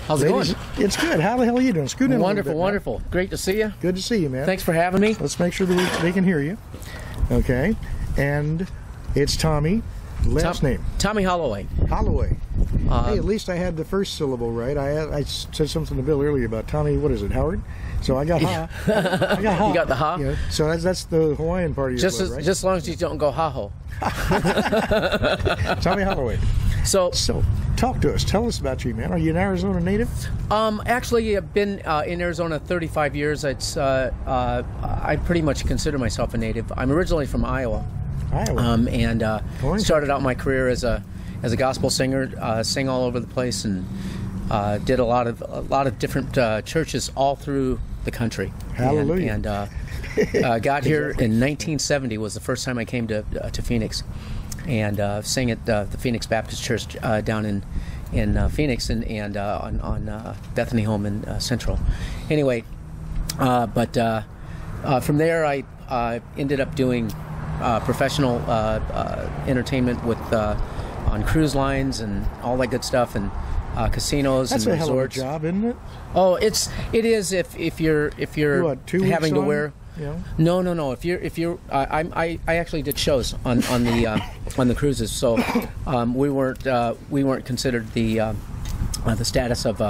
How's it going? It's good. How the hell are you doing? Scoot in Wonderful, a little bit, wonderful. Great to see you. Good to see you, man. Thanks for having me. Let's make sure that they can hear you. Okay. And it's Tommy. Last name? Tommy Holloway. Holloway. Hey, at least I had the first syllable right. I said something to Bill earlier about Tommy, what is it, Howard? So I got ha. I got ha. You got the ha? Yeah. So that's the Hawaiian part of your blood, right? Just as long as you don't go ha-ho. Tommy Holloway. So talk to us. Tell us about you, man. Are you an Arizona native? Actually, I've been in Arizona 35 years. I pretty much consider myself a native. I'm originally from Iowa. And started out my career as a gospel singer, sang all over the place, and did a lot of different churches all through the country. Hallelujah! And got here in 1970 was the first time I came to Phoenix, and sang at the Phoenix Baptist Church down in Phoenix and on Bethany home in Central. Anyway, but from there I ended up doing professional entertainment with on cruise lines and all that good stuff, and casinos and resorts. That's a hell of a job, isn't it? Oh, it is if you're what, 2 weeks having to on? wear. Yeah. No. If you're I actually did shows on the cruises, so we weren't considered the status of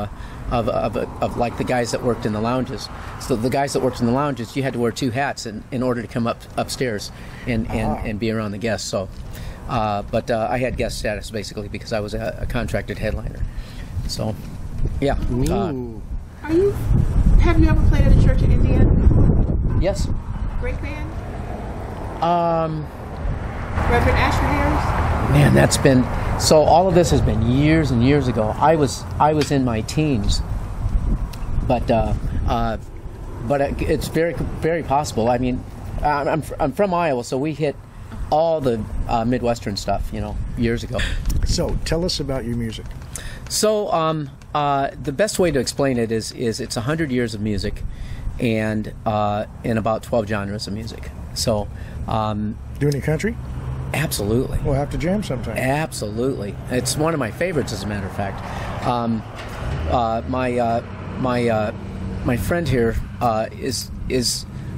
like the guys that worked in the lounges. So the guys that worked in the lounges, you had to wear 2 hats in order to come upstairs and be around the guests. So, but I had guest status basically because I was a contracted headliner. So, yeah. Have you ever played at a church in India? Yes. Great band. Reverend Asher Harris. Man, that's been so. All of this has been years and years ago. I was in my teens, but it's very possible. I mean, I'm from Iowa, so we hit all the Midwestern stuff, years ago. So tell us about your music. So the best way to explain it is it's 100 years of music, and in about 12 genres of music. So do any country? Absolutely. We'll have to jam sometime. Absolutely. It's one of my favorites, as a matter of fact. My friend here is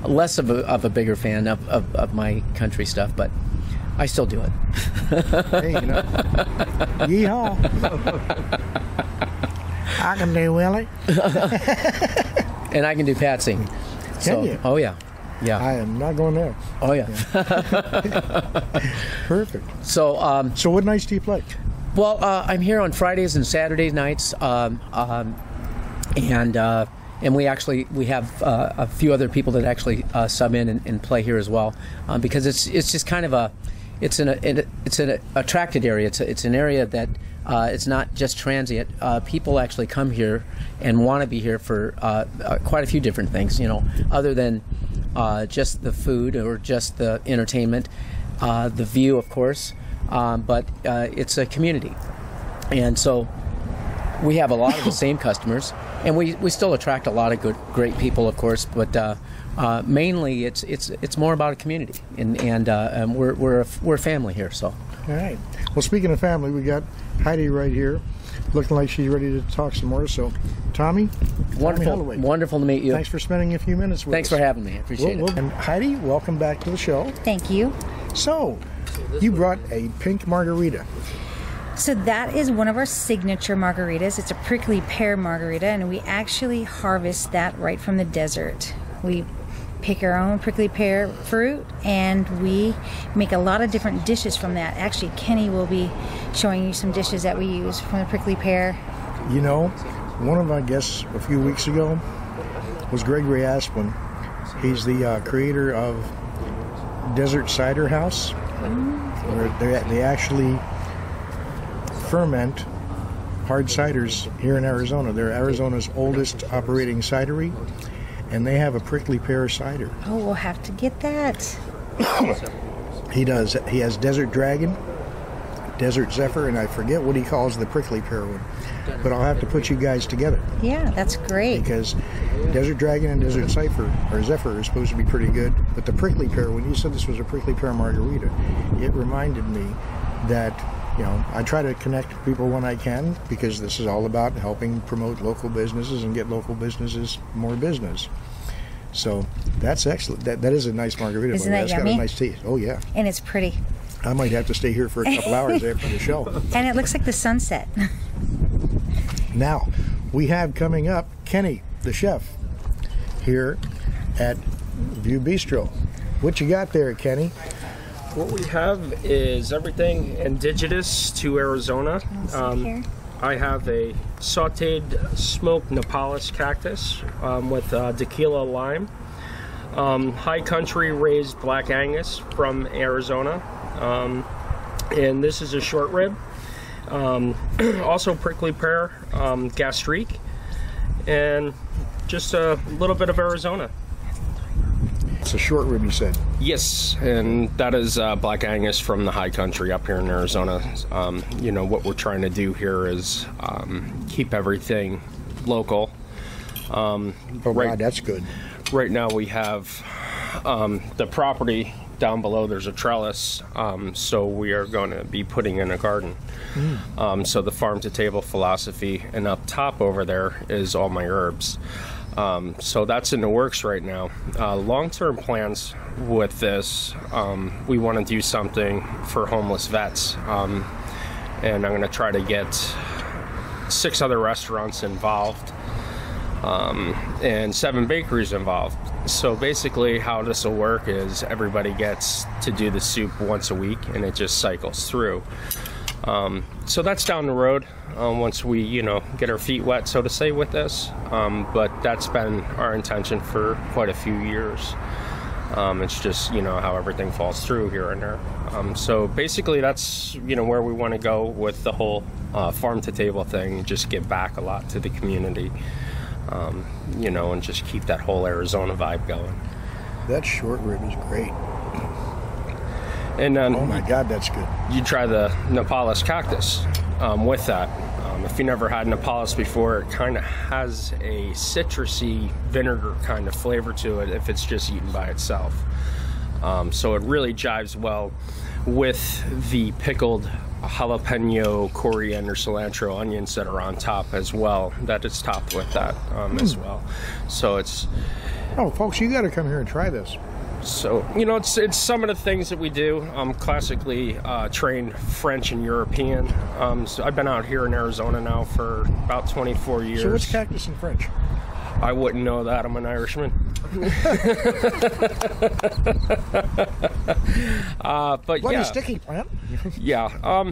less of a bigger fan of my country stuff, but I still do it. Hey, yeehaw. I can do Willie. And I can do Patsy. Can you? Oh, yeah. Yeah. I am not going there. Oh, yeah. Perfect. So so what nights do you play? Well, I'm here on Fridays and Saturday nights, and we have a few other people that actually sub in and play here as well, because it's just kind of it's an attracted area. It's an area that it's not just transient. People actually come here and want to be here for quite a few different things, other than just the food or just the entertainment, the view, of course, but it's a community, and so we have a lot of the same customers, and we still attract a lot of great people, of course, but mainly it's more about a community, and we're a family here. So. All right. Well, speaking of family, we got Heidi right here, looking like she's ready to talk some more. So, Tommy Holloway. Wonderful to meet you. Thanks for spending a few minutes with us. Thanks for having me. I appreciate it. And Heidi, welcome back to the show. Thank you. So, you brought a pink margarita. So that is one of our signature margaritas. It's a prickly pear margarita, and we actually harvest that right from the desert. We pick our own prickly pear fruit, and we make a lot of different dishes from that. Actually, Kenny will be showing you some dishes that we use from the prickly pear. One of my guests a few weeks ago was Gregory Asplin. He's the creator of Desert Cider House, where they actually ferment hard ciders here in Arizona. They're Arizona's oldest operating cidery, and they have a prickly pear cider. Oh, we'll have to get that. He does. He has Desert Dragon, Desert Zephyr, and I forget what he calls the prickly pear one. But I'll have to put you guys together. Yeah, that's great. Because Desert Dragon and Desert Zephyr are supposed to be pretty good. But the prickly pear, when you said this was a prickly pear margarita, it reminded me that I try to connect people when I can, because this is all about helping promote local businesses and get local businesses more business. So that's excellent. That is a nice margarita. Isn't that That's yummy? got a nice taste. Oh yeah. And it's pretty. I might have to stay here for a couple hours after the show. And it looks like the sunset. Now, we have coming up Kenny, the chef, here at VU Bistro. What you got there, Kenny? What we have is everything indigenous to Arizona. Here. I have a sauteed smoked Nepalese cactus with tequila lime. High country raised black Angus from Arizona. And this is a short rib. Also prickly pear, gastrique, and just a little bit of Arizona. It's a short rib, you said. Yes, and that is black Angus from the high country up here in Arizona. What we're trying to do here is keep everything local. Oh, God, that's good. Right now we have the property down below. There's a trellis, so we are going to be putting in a garden. So the farm to table philosophy, and up top over there is all my herbs. So that's in the works right now. Long-term plans with this, we want to do something for homeless vets, and I'm going to try to get 6 other restaurants involved, and 7 bakeries involved. So basically how this will work is everybody gets to do the soup once a week, and it just cycles through. So that's down the road, once we, get our feet wet, so to say, with this. But that's been our intention for quite a few years. It's just, how everything falls through here and there. So basically that's, where we want to go with the whole farm to table thing, just give back a lot to the community, and just keep that whole Arizona vibe going. That short rib is great. And then, oh my God, that's good. You try the Nepalese cactus with that. If you never had Nepalese before, it kind of has a citrusy vinegar kind of flavor to it if it's just eaten by itself. So it really jives well with the pickled jalapeno, coriander, cilantro, onions that are on top as well. That is topped with that as well. So it's... Oh, folks, you got to come here and try this. So, it's some of the things that we do. I'm classically trained French and European. So I've been out here in Arizona now for about 24 years. So what's cactus in French? I wouldn't know that. I'm an Irishman. But what yeah. A sticky plant. Yeah.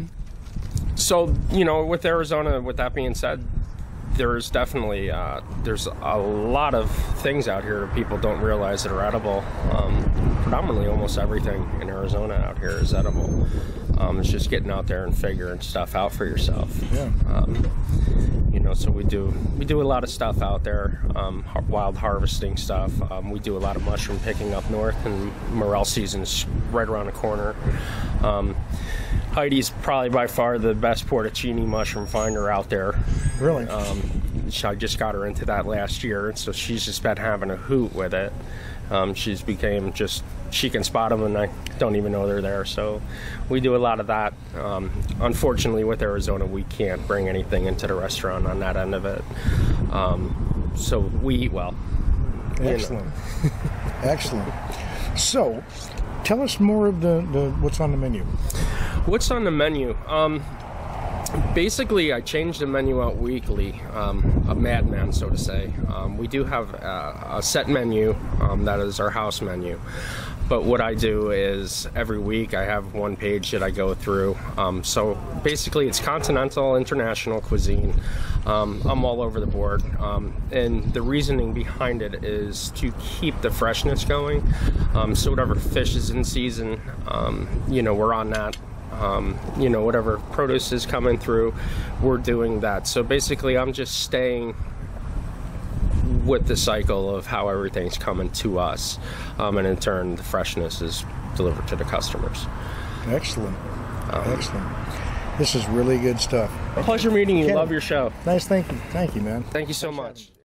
So, with Arizona, with that being said, there's definitely there's a lot of things out here that people don't realize that are edible. Predominantly almost everything in Arizona out here is edible. It's just getting out there and figuring stuff out for yourself. Yeah. So we do a lot of stuff out there, wild harvesting stuff. We do a lot of mushroom picking up north, and morel season's right around the corner. Heidi's probably by far the best portocini mushroom finder out there. Really? I just got her into that last year, so she's just been having a hoot with it. She's became just, she can spot them and I don't even know they're there. So we do a lot of that. Unfortunately, with Arizona, we can't bring anything into the restaurant on that end of it. So we eat well. Excellent. Excellent. So tell us more of the what's on the menu. What's on the menu? Basically, I change the menu out weekly, a madman, so to say. We do have a set menu, that is our house menu. But what I do is every week I have one page that I go through. So basically it's continental, international cuisine. I'm all over the board. And the reasoning behind it is to keep the freshness going. So whatever fish is in season, we're on that. Whatever produce is coming through, we're doing that. So basically I'm just staying with the cycle of how everything's coming to us, and in turn the freshness is delivered to the customers. Excellent. Excellent. This is really good stuff. Pleasure meeting you. Ken, love your show. Nice. Thank you, man. Thank you so much.